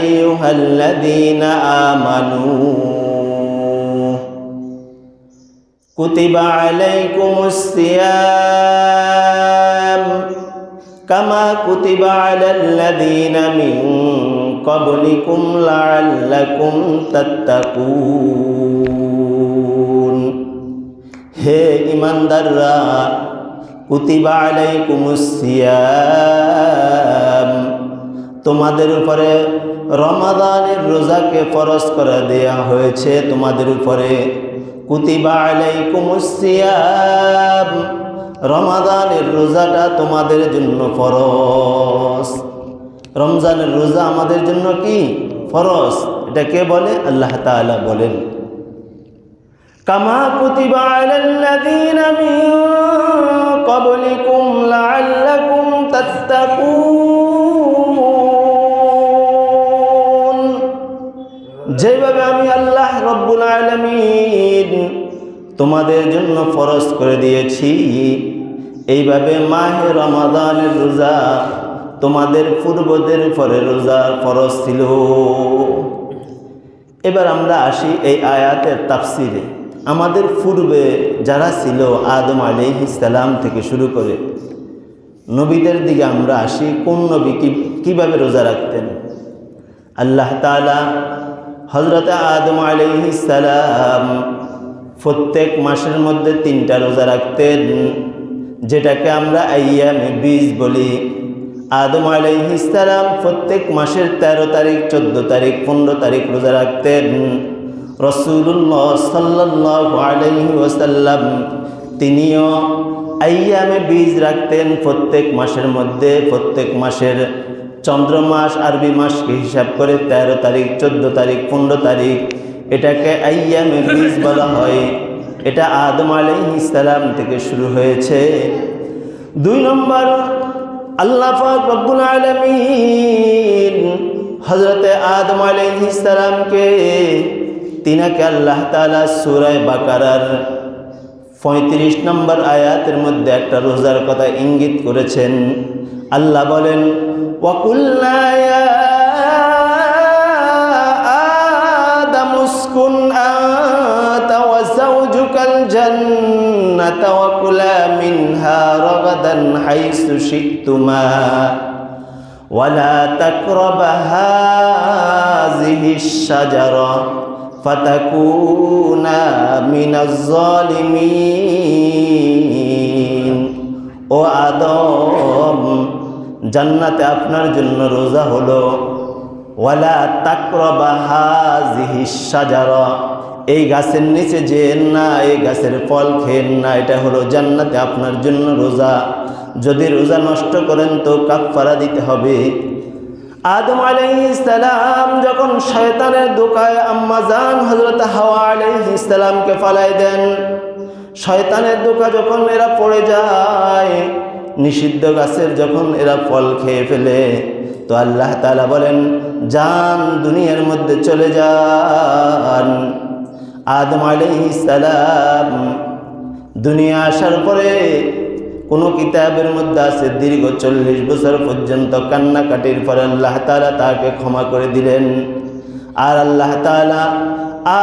আইয়ুহাল্লাযীনা আমানু কুতিবা আলাইকুমুস সিয়াম কামা কুতিবা আলাল্লাযীনা মিন ক্বাবলিকুম লাআল্লাকুম তাত্তাকুন। হে ঈমানদাররা, কুতিবা আলাইকুমুস সিয়াম, তোমাদের উপরে রমাদানের রোজাকে ফরজ করে দেয়া হয়েছে। তোমাদের উপরে কুতিবা আলাইকুমুস সিয়াম, রমাদানের রোজাটা তোমাদের জন্য ফরজ। রমজানের রোজা আমাদের জন্য কি ফরজ? এটা কে বলে? আল্লাহ তাআলা বলেন, কামা কুতিবা আলাল্লাযীনা মিন ক্বাবলিকুম লাআল্লাকুম তাত্তাকুন। যেভাবে আমি আল্লাহ রব্বুল আলামিন তোমাদের জন্য ফরজ করে দিয়েছি, এইভাবে মাহে রমাদানের রোজা তোমাদের পূর্বদের উপরে রোজা ফরজ ছিল। এবার আমরা আসি এই আয়াতের তাফসিরে। আমাদের পূর্বে যারা ছিল আদম আলাইহিস সালাম থেকে শুরু করে নবীদের দিকে আমরা আসি। কোন নবী কিভাবে রোজা রাখতেন? আল্লাহ তাআলা হযরত আদম আলাইহিস সালাম প্রত্যেক মাসের মধ্যে 3টা রোজা রাখতেন, যেটাকে আমরা আইয়ামে বীজ বলি। আদম আলাইহিস সালাম প্রত্যেক মাসের 13 তারিখ, 14 তারিখ, 15 তারিখ রোজা রাখতেন। রাসূলুল্লাহ সাল্লাল্লাহু আলাইহি ওয়াসাল্লাম তিনিও আইয়ামে বীজ রাখতেন প্রত্যেক মাসের মধ্যে। প্রত্যেক মাসের চন্দ্র মাস, আরবি মাসকে হিসাব করে 13 তারিখ, 14 তারিখ, 15 তারিখ, এটাকে আইয়ামে বীজ বলা হয়। এটা আদম আলাইহিস সালাম থেকে শুরু হয়েছে। 2 নম্বর, আল্লাহ পাক রব্বুল আলামিন হযরত আদম আলাইহিস সালামকে তিনাকে আল্লাহ তাআলা সূরা বাকারার 35 নম্বর আয়াতের মধ্যে একটা রোজার কথা ইঙ্গিত করেছেন। আল্লাহ বলেন, ওয়াকুল্না ইয়া আদামু উসকুন আনতা ওয়া যাওজুকাল জান্নাতা ওয়া কুলা মিনহা রাগাদান হাইসু শি'তুমা ওয়া লা তাকরাবা হাযিহিশ শাজারা ফাতাকুনা মিনাজ জালিমিন। ও আদম, জান্নাতে আপনার জন্য রোজা হলো, ওয়ালা তাকরাবা হাযিহিশ শাজারা, এই গাছের নিচে যেন না, এই গাছের ফল খেয়েন না। এটা হলো জান্নাতে আপনার জন্য রোজা। যদি রোজা নষ্ট করেন তো কাফারা দিতে হবে। আদম আলাইহিস সালাম যখন শয়তানের ধোঁকায় আম্মা জান হযরত হাওয়া আলাইহিস সালামকে ফালাই দেন, শয়তানের ধোঁকা যখন এরা পড়ে যায়, নিষিদ্ধ গাছের যখন এরা ফল খেয়ে ফেলে, তো আল্লাহ তাআলা বলেন, যান দুনিয়ার মধ্যে চলে যান। আদম আলাইহিস সালাম দুনিয়া আসার পরে কোনো কিতাবের মধ্যে আছে দীর্ঘ 40 বছর পর্যন্ত কান্নাকাটির পরে আল্লাহ তাআলা তাকে ক্ষমা করে দিলেন। আর আল্লাহ তাআলা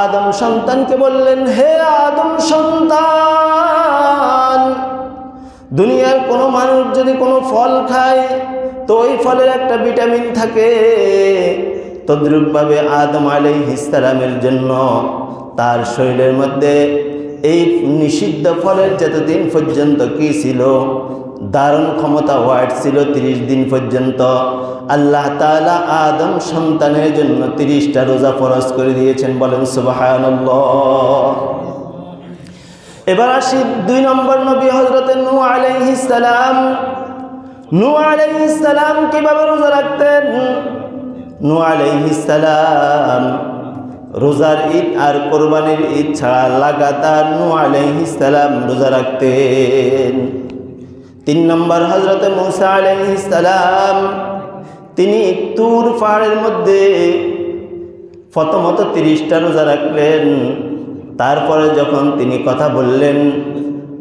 আদম সন্তানকে বললেন, হে আদম সন্তান, দুনিয়ার কোনো মানুষ যদি কোনো ফল খায় তো ওই ফলের একটা ভিটামিন থাকে। তদ্রূপভাবে আদম আলাইহিস সালামের জন্য তার শরীরের মধ্যে এই নিষিদ্ধ ফলের যতদিন পর্যন্ত কি ছিল, ধারণ ক্ষমতা ওয়াট ছিল 30 দিন পর্যন্ত। আল্লাহ তাআলা আদম সন্তানের জন্য 30টা রোজা ফরজ করে দিয়েছেন। বলেন সুবহানাল্লাহ। এবার আসি 2 নম্বর নবী হযরত নূহ আলাইহিস সালাম। নূহ আলাইহিস সালাম কিভাবে রোজা রাখতেন? নূহ আলাইহিস সালাম রোজার ঈদ আর কোরবানির ঈদ ছাড়া লাগাতার নূহ আলাইহিস সালাম রোজা রাখতেন। 3 নম্বর হযরত মূসা আলাইহিস সালাম, তিনি তুর পাহাড়ের মধ্যে প্রথমত 30টা রোজা রাখলেন। তারপরে যখন তিনি কথা বললেন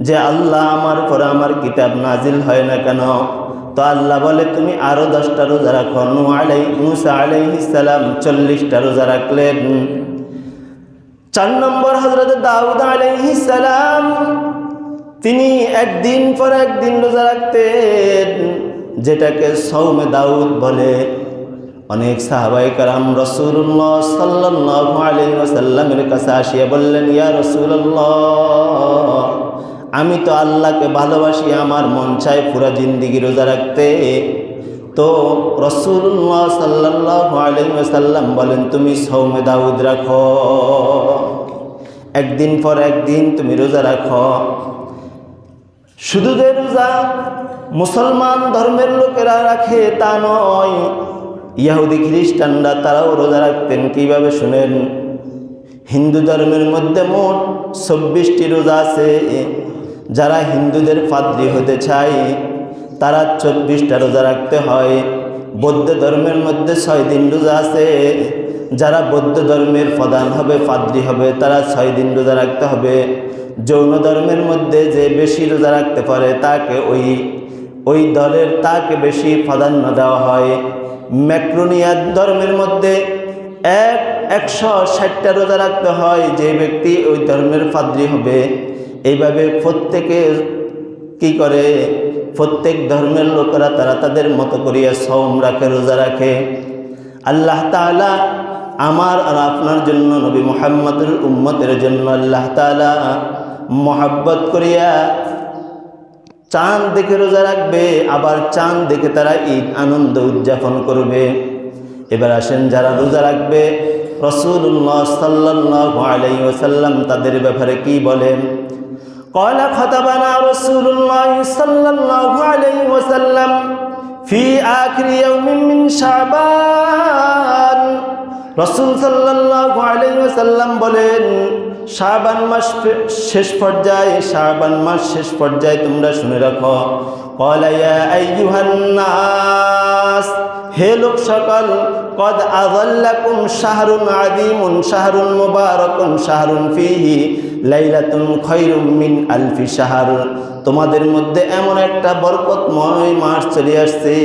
যে আল্লাহ আমার পরে আমার কিতাব নাজিল হয় না কেন, তো আল্লাহ বলে তুমি আরো 10টা রোজা রাখো। মুসা আলাইহিস সালাম 40টা রোজা রাখলেন। 4 নম্বর হযরত দাউদ আলাইহিস সালাম, তিনি একদিন পর একদিন রোজা রাখতেন, যেটাকে সওমে দাউদ বলে। অনেক সাহাবায়ে কেরাম রাসূলুল্লাহ সাল্লাল্লাহু আলাইহি ওয়াসাল্লামের কাছে আসিয়া বললেন, ইয়া রাসূলুল্লাহ, আমি তো আল্লাহকে ভালোবাসি, আমার মন চায় পুরা জিন্দেগি রোজা রাখতে। তো রাসূলুল্লাহ সাল্লাল্লাহু আলাইহি ওয়াসাল্লাম বলেন, তুমি সওমে দাউদ রাখো, একদিন পর একদিন তুমি রোজা রাখো। শুধু যে রোজা মুসলমান ধর্মের লোকেরা রাখে তা নয়, ইহুদি খ্রিস্টানরা তারাও রোজা রাখতেন। কিভাবে শুনেন, হিন্দু ধর্মের মধ্যে মোট 24টি রোজা আছে। যারা হিন্দুদের পাদ্রী হতে চায় তারা 24টা রোজা রাখতে হয়। বৌদ্ধ ধর্মের মধ্যে 6 দিন রোজা আছে। যারা বৌদ্ধ ধর্মের প্রধান হবে, পাদ্রী হবে, তারা 6 দিন রোজা রাখতে হবে। জৈন ধর্মের মধ্যে যে বেশি রোজা রাখতে পারে তাকে ওই দলের তাকে বেশি প্রাধান্য দেওয়া হয়। ম্যাক্রোনিয়ান ধর্মের মধ্যে 160টা রোজা রাখতে হয়, যে ব্যক্তি ওই ধর্মের পাদ্রী হবে। এইভাবে প্রত্যেকে কি করে, প্রত্যেক ধর্মের লোকেরা তারা তাদের মতো করিয়া সওম রাখে, রোজা রাখে। আল্লাহ তাআলা আমার আর আপনার জন্য, নবী মুহাম্মদের উম্মতের জন্য আল্লাহ তাআলা মহব্বত করিয়া চাঁদ দেখে রোজা রাখবে, আবার চাঁদ দেখে তারা ঈদ আনন্দ উদযাপন করবে। এবার আসেন, যারা রোজা রাখবে রাসূলুল্লাহ সাল্লাল্লাহু আলাইহি ওয়াসাল্লাম তাদের ব্যাপারে কি বলেন? قال خطبنا رسول الله صلى الله عليه وسلم في آخر يوم من شعبان। রাসূল সাল্লাল্লাহু আলাইহি ওয়াসাল্লাম বলেন, শাবান মাস শেষ পর্যায়ে তোমরা শুনে রাখো। قال يا أيها الناس, হে লোক সকল, قد أظلكم شهر عظيم شهر مبارك شهر فيه ليلة خير من ألف شهر। তোমাদের মধ্যে এমন একটা বরকতময় মাস চলে আসছে,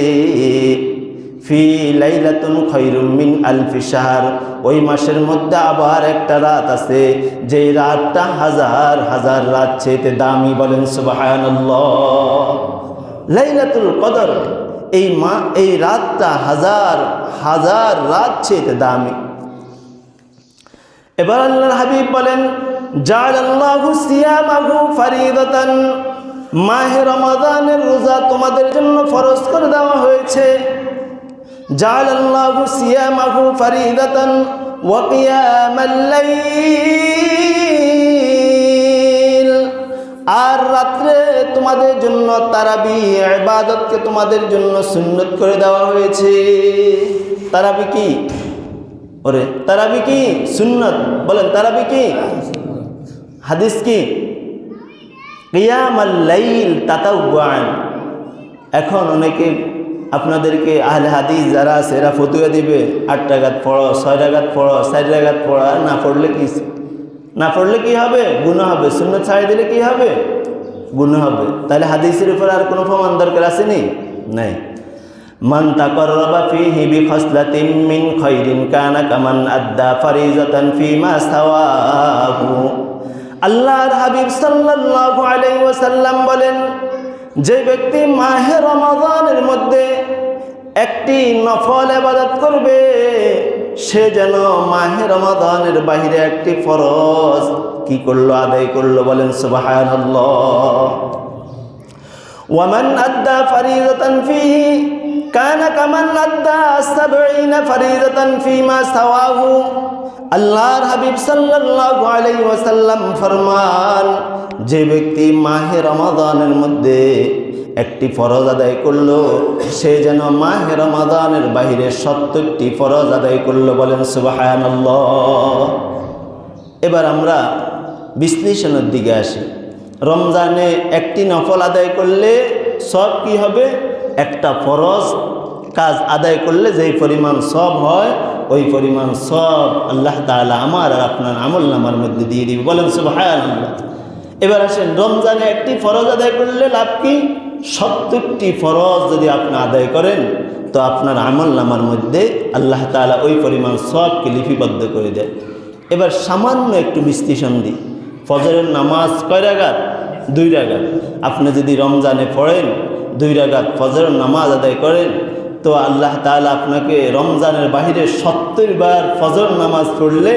ফি লাইলাতুন খায়রুম মিন আলফি শাহর, ওই মাসের মধ্যে আবার একটা রাত আছে যে রাতটা হাজার হাজার রাত চেয়ে দামি। বলেন সুবহানাল্লাহ। লাইলাতুল কদর, এই রাতটা হাজার হাজার রাত চেয়ে দামি। এবার আল্লাহর হাবিব বলেন, জাআলাল্লাহু সিয়ামাহু ফারিদাতান, মাহে রমাদানের রোজা তোমাদের জন্য ফরজ করে দেওয়া হয়েছে। জাআলাল্লাহু সিয়ামাহু ফারিদাতান ওয়া কিয়ামাল লাইল, আর রাত্রে তোমাদের জন্য তারাবি ইবাদতকে তোমাদের জন্য সুন্নত করে দেওয়া হয়েছে। তারাবি কি? তারাবি কি? সুন্নত। বলেন তারাবি কি? হাদিস কি? কিয়ামাল লাইল তাতাওয়ান। এখন অনেকে আপনাদেরকে আহলে হাদিস যারা আছে এরা ফতুয়া দিবে, 8 রাকাত পড়ো, 6 রাকাত পড়ো, 4 রাকাত পড়ো। আর না পড়লে কি হবে? গুনাহ হবে। সুন্নত ছাড়িয়ে দিলে কি হবে? গুনাহ হবে। তাহলে হাদিসের উপর আর কোনো প্রমাণ দরকার আছে নি? নাই। মান তাকাররাবা ফীহি বিখাসলাতিন মিন খায়রিন কানা কামান আদ্দা ফারিজাতান ফীমা সাওয়াহু। আল্লাহর হাবিব সাল্লাল্লাহু আলাইহি ওয়াসাল্লাম বলেন, যে ব্যক্তি মাহে রমাদানের মধ্যে একটি নফল ইবাদত করবে, সে যেন মাহে রমাদানের বাহিরে একটি ফরজ কি করলো? আদায় করলো। বলেন সুবহানাল্লাহ। ওয়ামান আদ্দা ফারিদাতান ফীহি কানা কামান আদ্দা 70 ফারিদাতান ফীমা সাওয়াহু। আল্লাহর হাবিব সাল্লাল্লাহু আলাইহি ওয়াসাল্লাম ফরমান, যে ব্যক্তি মাহে রমাদানের মধ্যে একটি ফরজ আদায় করলো, সে যেন মাহে রমাদানের বাহিরে 70টি ফরজ আদায় করলো। বলেন সুবহানাল্লাহ। এবার আমরা বিশ্লেষণের দিকে আসি। রমজানে একটি নফল আদায় করলে সব কি হবে? একটা ফরজ কাজ আদায় করলে যেই পরিমাণ সব হয়, ওই পরিমাণ সব আল্লাহ তাআলা আমার আর আপনার আমলনামার মধ্যে দিয়ে দিবে। বলেন সুবহানাল্লাহ। এবার আসেন, রমজানে একটি ফরজ আদায় করলে লাভ কি? 70টি ফরজ যদি আপনি আদায় করেন তো আপনার আমলনামার মধ্যে আল্লাহ তাআলা ওই পরিমাণ সওয়াবকে লিপিবদ্ধ করে দেয়। এবার সামান্য একটু বিশ্লেষণ দিই। ফজরের নামাজ কয় রাকাত? 2 রাকাত। আপনি যদি রমজানে পড়েন 2 রাকাত ফজরের নামাজ আদায় করেন তো আল্লাহ তাআলা আপনাকে রমজানের বাহিরে 70 বার ফজর নামাজ পড়লে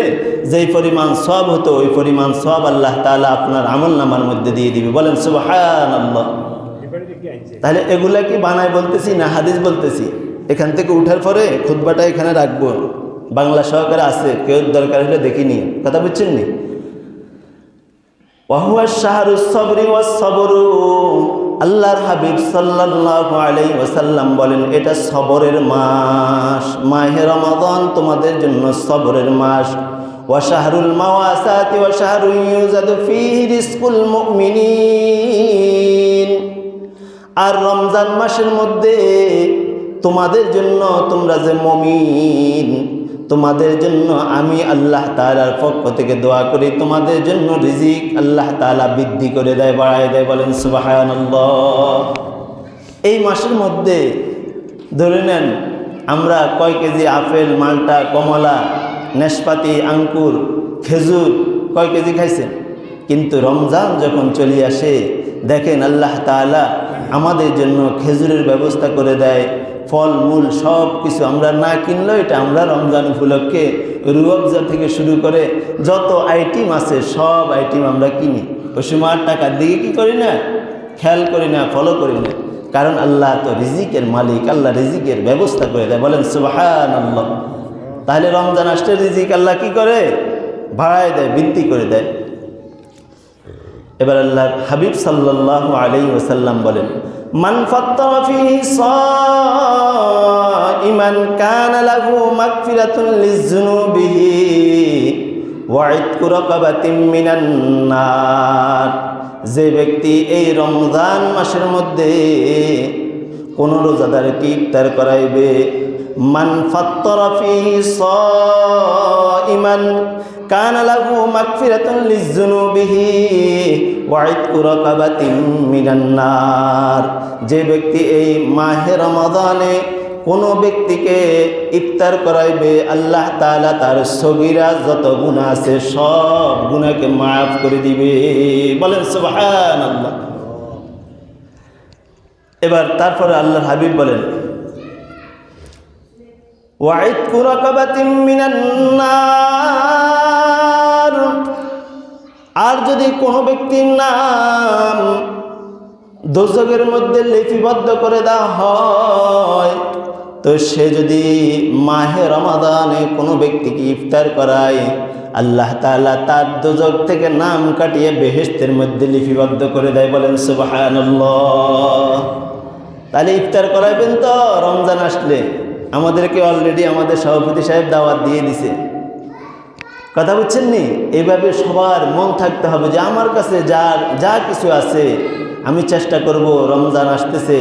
যেই পরিমাণ সওয়াব হতো ওই পরিমাণ সওয়াব আল্লাহ তাআলা আপনার আমলনামার মধ্যে দিয়ে দিবে। বলেন সুবহানাল্লাহ। তাহলে এগুলা কি বানায় বলতেছি না হাদিস বলতেছি? এখান থেকে উঠার পরে খুতবাটা এখানে রাখবো, বাংলা সহকারে আছে, কেউ দরকার হলে দেখিনি। কথা বুঝছেন নি? ওয়াহুয়া শাহরুস সবরি ওয়াস সবরু, আল্লাহর হাবিব সাল্লাল্লাহু আলাইহি ওয়াসাল্লাম বলেন এটা সবরের মাস। মাহে রমাদান তোমাদের জন্য সবরের মাস। ওয়া শাহরুল মাওয়াসাতি ওয়া শাহরু ইউজাদু ফীহি রিজকুল মুমিনিন, আর রমজান মাসের মধ্যে তোমাদের জন্য, তোমরা যে মুমিন, তোমাদের জন্য আমি আল্লাহ তাআলার পক্ষ থেকে দোয়া করি তোমাদের জন্য রিজিক আল্লাহ তাআলা বৃদ্ধি করে দেয়, বাড়ায় দেয়। বলেন সুবহানাল্লাহ। এই মাসের মধ্যে ধরে নেন আমরা কয় কেজি আপেল, মালটা, কমলা, নাশপাতি, আঙ্কুর, খেজুর কয় কেজি খাইছেন? কিন্তু রমজান যখন চলে আসে দেখেন আল্লাহ তাআলা আমাদের জন্য খেজুরের ব্যবস্থা করে দেয়, ফল মূল সব কিছু আমরা না কিনলেও এটা আমরা রমজান উপলক্ষে রুয়াবজা থেকে শুরু করে যত আইটেম আছে সব আইটেম আমরা কিনি। ওই সময় টাকার দিকে কী করি না, খেয়াল করি না, ফলো করি না, কারণ আল্লাহ তো রিজিকের মালিক, আল্লাহ রিজিকের ব্যবস্থা করে দেয়। বলেন সুবহানাল্লাহ। তাহলে রমজান আসলে রিজিক আল্লাহ কি করে? বাড়ায় দেয়, বৃদ্ধি করে দেয়। এবার আল্লাহর হাবিব সাল্লাল্লাহু আলাইহি ওয়াসাল্লাম বলেন মান ফাত্তারা ফীহি সাইমান কানা লাহু মাগফিরাতুন লিযুনুবিহি ওয়া ইতকু রাকাবাতিন মিনান নার, যে ব্যক্তি এই রমজান মাসের মধ্যে কোন রোজাদারকে ইফতার করাইবে, মান ফাত্তারা ফীহি সাইমান কানা লাহু মাগফিরাতুন লিযুনুবিহি ওয়া ইতকু রাকাবাতিন মিনান নার, যে ব্যক্তি এই মাহে রমাদানে কোনো ব্যক্তিকে ইফতার করাইবে আল্লাহ তাআলা তার সগীরা যত গুনাহ আছে সব গুনাহকে মাফ করে দিবে। বলেন সুবহানাল্লাহ। এবার তারপরে আল্লাহর হাবিব বলেন ওয়া ইতকু রাকাবাতিন মিনান নার, আর যদি কোনো ব্যক্তির নাম দোজখের মধ্যে লিপিবদ্ধ করে দেওয়া হয় তো সে যদি মাহে রমাদানে কোনো ব্যক্তিকে ইফতার করায় আল্লাহ তাআলা তার দোজখ থেকে নাম কাটিয়ে বেহেশতের মধ্যে লিপিবদ্ধ করে দেয়। বলেন সুবহানাল্লাহ। তাহলে ইফতার করাইবেন তো রমজান আসলে, আমাদেরকে অলরেডি আমাদের সভাপতি সাহেব দাওয়াত দিয়ে দিছে। কথা বুঝছেন নি? এইভাবে সবার মন থাকতে হবে যে আমার কাছে যা কিছু আছে আমি চেষ্টা করব রমজান আসতেছে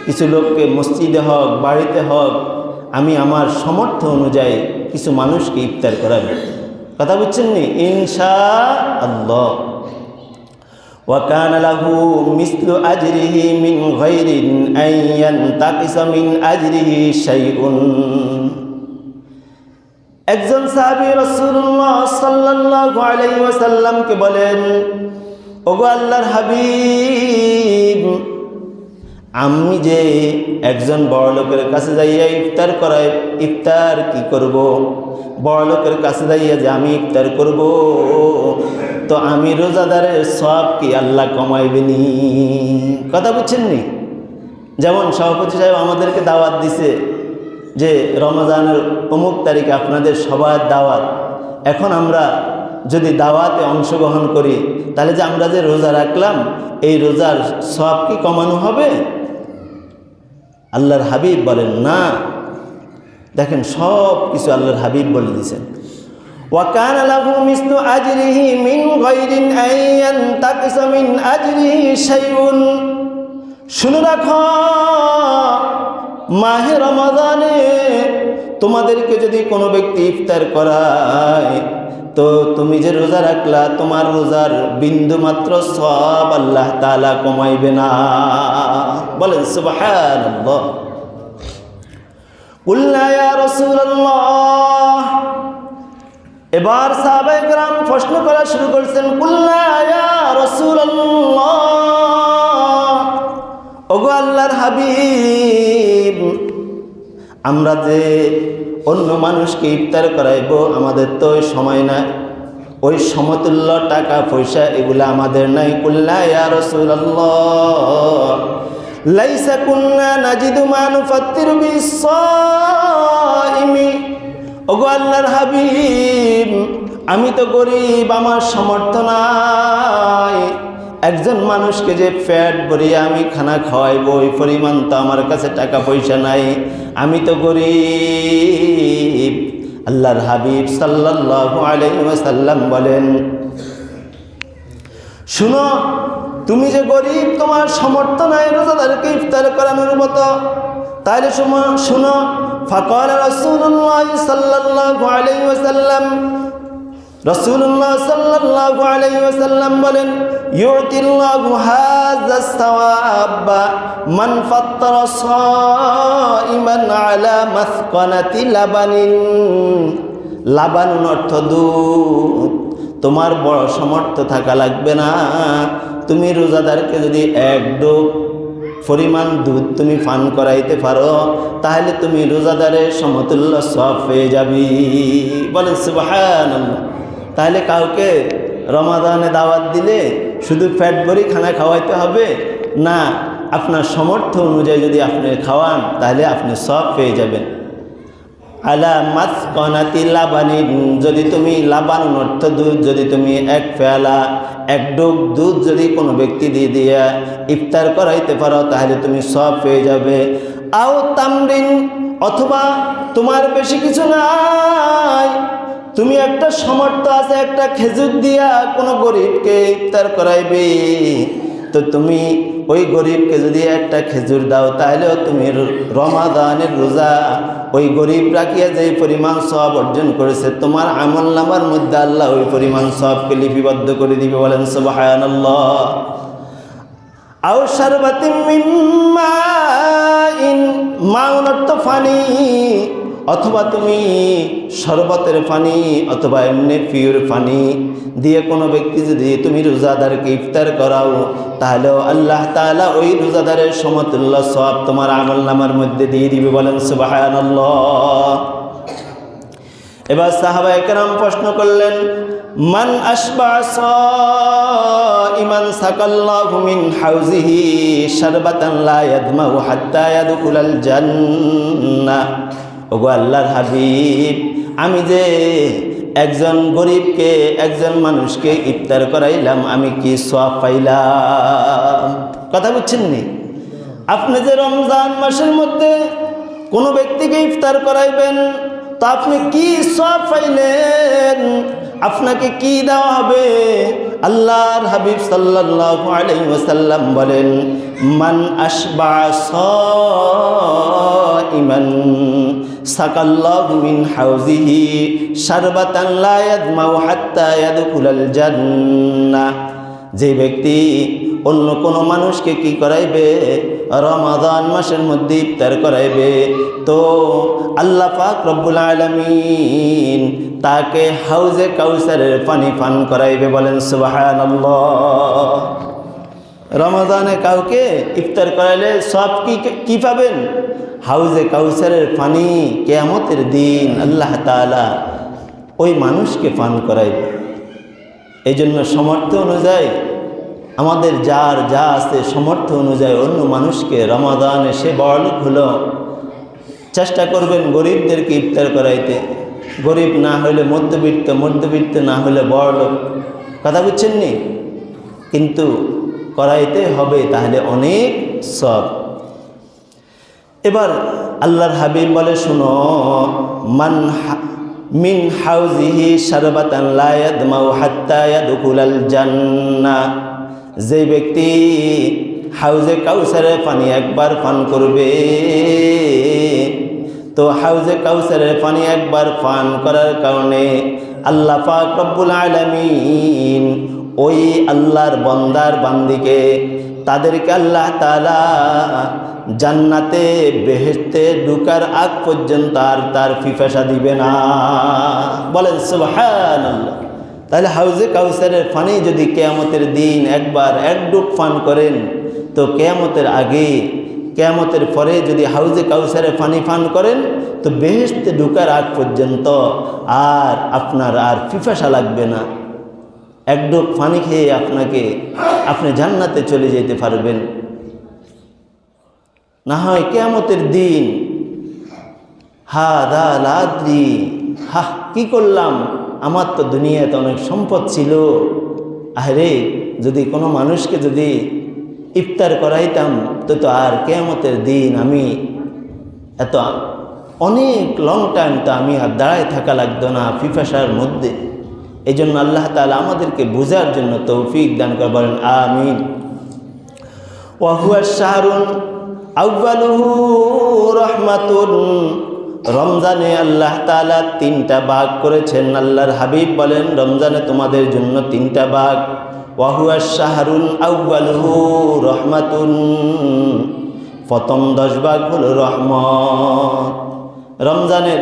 কিছু লোককে মসজিদে হোক বাড়িতে হোক আমি আমার সামর্থ্য অনুযায়ী কিছু মানুষকে ইফতার করাবো। কথা বুঝছেন নি? ইনশাআল্লাহ। ওয়া কানা লাহু মিসলু আজরিহি মিন গায়রি আন ইয়ানতাকিসা মিন আজরিহি শাইউন। একজন সাহাবী রাসূলুল্লাহ সাল্লাল্লাহু আলাইহি ওয়াসাল্লামকে বলেন, ওগো আল্লাহর হাবিব, আমি যে একজন বড় লোকের কাছে যাইয়া ইফতার করাই, ইফতার কি করব? বড় লোকের কাছে যাইয়া যে আমি ইফতার করব তো আমি রোজাদারের সওয়াব কি আল্লাহ কমাইবেনি? কথা বুঝছেন নি? যেমন সভাপতি সাহেব আমাদেরকে দাওয়াত দিছে যে রমজানের অমুক তারিখে আপনাদের সবার দাওয়াত, এখন আমরা যদি দাওয়াতে অংশগ্রহণ করি তাহলে যে আমরা যে রোজা রাখলাম এই রোজার সওয়াব কি কমানো হবে? আল্লাহর হাবিব বলেন না। দেখেন সব কিছু আল্লাহর হাবিব বলে দিয়েছেন। ওয়া কানা লাহু মিসলু আজরিহি মিন গায়রি আন ইয়ানতাকিসা মিন আজরিহি শাইউন। শুনে রাখো, মাহে রমাদানে তোমাদেরকে যদি কোনো ব্যক্তি ইফতার করায় তো তুমি যে রোজা রাখলা তোমার রোজার বিন্দু মাত্র সওয়াব আল্লাহ তাআলা কমাইবে না। বলেন সুবহানাল্লাহ। কুলনা ইয়া রাসূলুল্লাহ, এবার সাহাবায়ে কেরাম প্রশ্ন করা শুরু করেছেন, কুলনা ইয়া রাসূলুল্লাহ, ওগো আল্লাহর হাবিব, আমরা যে অন্য মানুষকে ইফতার করাইবো, আমাদের তো ওই সময় নাই, ওই সমতুল্য টাকা পয়সা এগুলা আমাদের নাই। কুলনা ইয়া রাসূলুল্লাহ লাইসা কুন্না নাজিদু মা নুফাত্তিরু বিস-সাইমি, ওগো আল্লাহর হাবিব, আমি তো গরিব, আমার সামর্থ্য নাই, একজন মানুষকে যে পেট ভরিয়ে আমি খানা খাওয়াইবো ওই পরিমাণ তো আমার কাছে টাকা পয়সা নাই, আমি তো গরিব। আল্লাহর হাবিব সাল্লাল্লাহু আলাইহি ওয়াসাল্লাম বলেন, শুনো, তুমি যে গরিব, তোমার সামর্থ্য নাই রোজাদারকে ইফতার করানোর মতো, তাহলে শুনো। ফাকালা রাসূলুল্লাহ সাল্লাল্লাহু আলাইহি ওয়াসাল্লাম, রাসূলুল্লাহ সাল্লাল্লাহু আলাইহি ওয়াসাল্লাম বলেন, ইউতিল্লাহু হাযাস সাওয়াবা মান ফাত্তারা সাইমান আলা মাসকানাতি লাবানিন। লাবান অর্থ দুধ। তোমার বড় সামর্থ্য থাকা লাগবে না, তুমি রোজাদারকে যদি এক ডোব পরিমাণ দুধ তুমি পান করাইতে পারো, তাহলে তুমি রোজাদারের সমতুল্য সওয়াব পেয়ে যাবি। বলেন সুবহানাল্লাহ। তাহলে কাউকে রমাদানে দাওয়াত দিলে শুধু পেট ভরি খানা খাওয়াইতে হবে না, আপনার সামর্থ্য অনুযায়ী যদি আপনি খাওয়ান তাহলে আপনি সওয়াব পেয়ে যাবেন। আলা মাসকানাতি লাবানিন, যদি তুমি লাবান অর্থ দুধ, যদি তুমি এক পেয়ালা এক ডোব দুধ যদি কোনো ব্যক্তি দিয়ে ইফতার করাইতে পারো তাহলে তুমি সওয়াব পেয়ে যাবে। আও তামরিন, অথবা তোমার বেশি কিছু নাই, তুমি একটা সামর্থ্য আছে, একটা খেজুর দিয়া কোনো গরিবকে ইফতার করাইবে, তো তুমি ওই গরিবকে যদি একটা খেজুর দাও তাহলেও তুমি রমাদানের রোজা ওই গরিব রাখিয়া যেই পরিমাণ সওয়াব অর্জন করেছে তোমার আমলনামার মধ্যে আল্লাহ ওই পরিমাণ সওয়াবকে লিপিবদ্ধ করে দিবে। বলেন সুবহানাল্লাহ। আও শারবাতিম মিন মাইন, মাউন অর্থ পানি, অথবা তুমি শরবতের পানি অথবা এমনি পিওর পানি দিয়ে কোনো ব্যক্তি যদি তুমি রোজাদারকে ইফতার করাও তাহলেও আল্লাহ তাআলা ওই রোজাদারের সমতুল্য সওয়াব তোমার আমলনামার মধ্যে দিয়ে দিবে। বলেন সুবহানাল্লাহ। এবার সাহাবায়ে কেরাম প্রশ্ন করলেন, মান আশবা সাইমান সাকাল্লাহু মিন হাউজিহি শারবাতান লা ইয়াদমাউ হাত্তা ইয়াদখুলাল জান্নাহ। ওগো আল্লাহর হাবিব, আমি যে একজন গরিবকে একজন মানুষকে ইফতার করাইলাম, আমি কি সওয়াব পাইলাম? কথা বুঝছেন নি? আপনি যে রমজান মাসের মধ্যে কোনো ব্যক্তিকে ইফতার করাইবেন তো আপনি কি সওয়াব পাইলেন? আপনাকে কি দেওয়া হবে? আল্লাহর হাবিব সাল্লাল্লাহু আলাইহি ওয়াসাল্লাম বলেন, মান আশবা সাইমান সাকাল্লাহু মিন হাউজিহি শারবাতান লা ইয়াদমাউ হাত্তা ইয়াদখুলাল জান্নাহ। যে ব্যক্তি অন্য কোনো মানুষকে কি করাইবে? রমাদান মাসের মধ্যে ইফতার করাইবে, তো আল্লাহ পাক রব্বুল আলামিন তাকে হাউজে কাউসারের পানি পান করাইবে। বলেন সুবহানাল্লাহ। রমাদানে কাউকে ইফতার করাইলে সব কি পাবেন? হাউজে কাউসারের পানি কিয়ামতের দিন আল্লাহ তাআলা ওই মানুষকে পান করাইবে। এই জন্য সামর্থ্য অনুযায়ী আমাদের যার যা আছে সামর্থ্য অনুযায়ী অন্য মানুষকে রমাদানে, সে বড়লোক হলো, চেষ্টা করবেন গরিবদেরকে ইফতার করাইতে। গরিব না হলে মধ্যবিত্ত, মধ্যবিত্ত না হলে বড়লোক। কথা বুঝছেন নি? কিন্তু করাইতে হবে, তাহলে অনেক সওয়াব। এবার আল্লাহর হাবিব বলে, শুনো, মান মিন হাউজিহি শারবাতান লা ইয়াদমাউ হাত্তা ইয়াদখুলাল জান্নাহ। যে ব্যক্তি হাউজে কাউসারের পানি একবার পান করবে, তো হাউজে কাউসারের পানি একবার পান করার কারণে আল্লাহ পাক রব্বুল আলামিন ওই আল্লাহর বান্দার বান্দিকে তাদেরকে আল্লাহ তাআলা জান্নাতে বেহেশতে ঢোকার আগ পর্যন্ত আর তার পিপাসা দিবে না। বলেন সুবহানাল্লাহ। তাহলে হাউজে কাউসারের পানি যদি কিয়ামতের দিন একবার এক ডুব পান করেন, তো কিয়ামতের আগে কিয়ামতের পরে যদি হাউজে কাউসারের পানি পান করেন, তো বেহেশতে ঢোকার আগ পর্যন্ত আর আপনার আর পিপাসা লাগবে না। এক ডুব পানি খেয়ে আপনি জান্নাতে চলে যেতে পারবেন। না হয় কিয়ামতের দিন হাদা লাদ্রি, কি করলাম, আমার তো দুনিয়াতে অনেক সম্পদ ছিল, আরে যদি কোনো মানুষকে যদি ইফতার করাইতাম তো আর কিয়ামতের দিন আমি এত অনেক লং টাইম তো আমি আর দাঁড়ায় থাকা লাগতো না পিপাসার মধ্যে। এই জন্য আল্লাহ তাআলা আমাদেরকে বোঝার জন্য তৌফিক দান করে, বলেন আমিন। ওয়া হুয়া শাহরুন আউয়ালুহু রাহমাতুন। রমজানে আল্লাহ তাআলা 3টা ভাগ করেছেন। আল্লাহর হাবিব বলেন রমজানে তোমাদের জন্য 3টা ভাগ। ওয়া হুয়া শাহরুন আউয়ালুহু রাহমাতুন, প্রথম 10 ভাগ হলো রহমত। রমজানের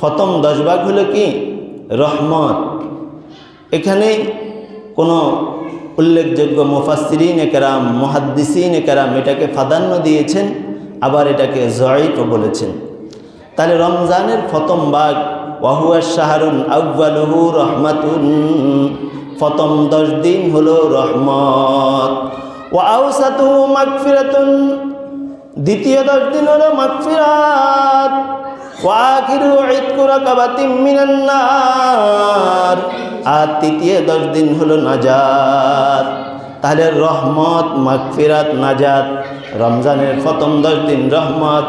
প্রথম 10 ভাগ হলো কি? রহমত। এখানে কোনো উল্লেখযোগ্য মুফাসসিরিন কেরাম, মুহাদ্দিসিন কেরাম এটাকে প্রাধান্য দিয়েছেন, আবার এটাকে যঈফও বলেছেন। তাহলে রমজানের প্রথম ভাগ ওয়া হুয়া শাহরুন আউয়ালুহু রাহমাতুন, প্রথম 10 দিন হলো রহমত। ওয়া আওসাতুহু মাগফিরাতুন, দ্বিতীয় 10 দিন হলো মাগফিরাত। ওয়া আখিরু ইতকু রাকাবাতিন মিনান নার, আর তৃতীয় 10 দিন হলো নাজাত। তাহলে রহমত, মাগফিরাত, নাজাত। রমজানের প্রথম 10 দিন রহমত,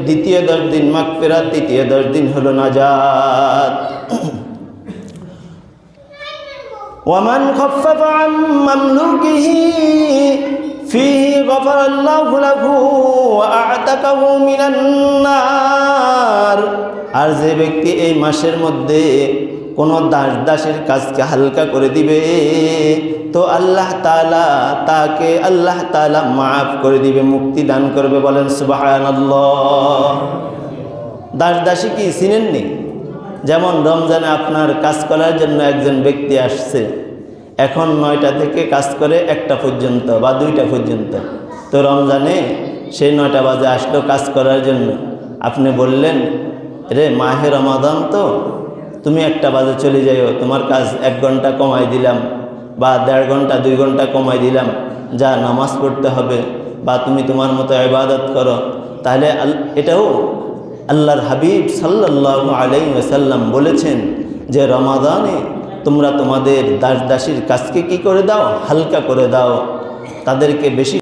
দ্বিতীয় 10 দিন মাগফিরাত, তৃতীয় 10 দিন হলো নাজাত। ওয়ামান খাফফাফা আন মামলুকিহি ফিহি গফারাল্লাহু লাহু ওয়া আ'তাকাহু মিনান নার। আর যে ব্যক্তি এই মাসের মধ্যে কোনো দাসের কাজকে হালকা করে দিবে, তো আল্লাহ তাআলা মাফ করে দিবে, মুক্তি দান করবে। বলেন সুবহানাল্লাহ। দাসী কি চিনেননি? যেমন রমজানে আপনার কাজ করার জন্য একজন ব্যক্তি আসছে, এখন 9টা থেকে কাজ করে 1টা পর্যন্ত বা 2টা পর্যন্ত। তো রমজানে সে 9টা বাজে আসলো কাজ করার জন্য। আপনি বললেন, রে মাহে রমাদান তো, তুমি 1টা বাজে চলে যাইও, তোমার কাজ 1 ঘন্টা কমাই দিলাম, বা 1.5 ঘন্টা 2 ঘন্টা কমাই দিলাম, যা নামাজ পড়তে হবে বা তুমি তোমার মতো ইবাদত করো। তাহলে এটাও আল্লাহর হাবিব সাল্লাল্লাহু আলাইহি ওয়াসাল্লাম বলেছেন যে রমাদানে তোমরা তোমাদের দাসীর কাজকে কি করে দাও? হালকা করে দাও, তাদেরকে বেশি